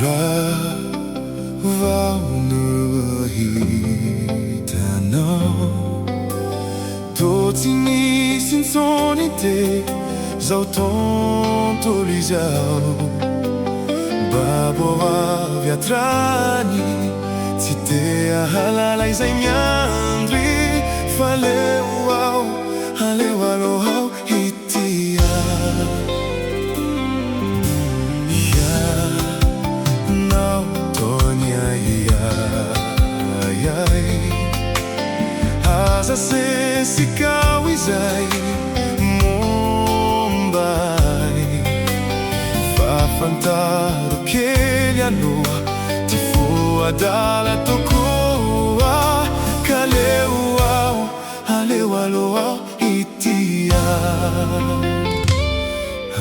Avelao Hitia tô tsy nisy intsony te zao tontolo izao babo avy atrany tsy te ahalala izay miandry fa aleo aho hitia ianao tony aiai aza sesikao izay mombay fafantaro kely aloha ty voadala tokoa ka aleo aho hitia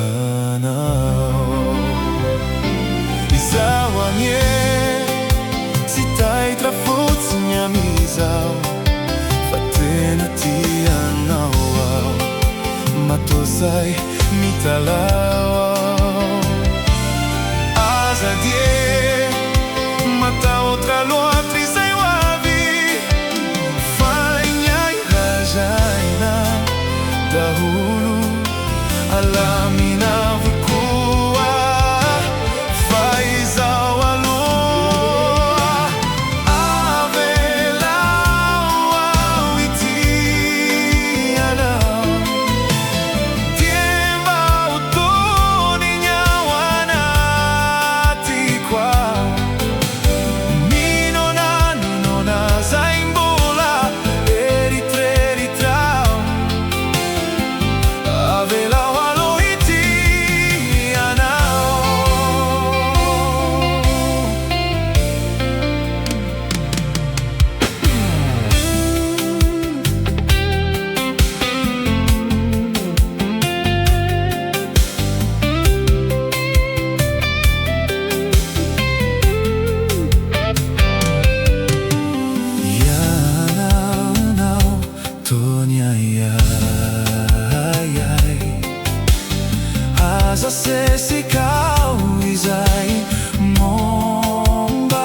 anao izao anie tsy taitra fotsiny amizao fa tena tianao aho matosay mitalao aza die matahotra loatra izay ho avy fa inaihazaina daholo alamina avokoa fa izao aloha Avelao Aho Hitia dia mba ho tony ao anaty qua ninona zay mbola eritreritrao Avelao Aho Hitia ianao tony aiai aza sesikao izay mombay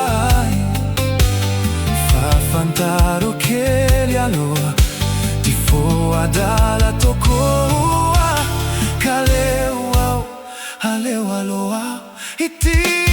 fafantaro kely aloha ty voadala tokoa ka aleo aho hitia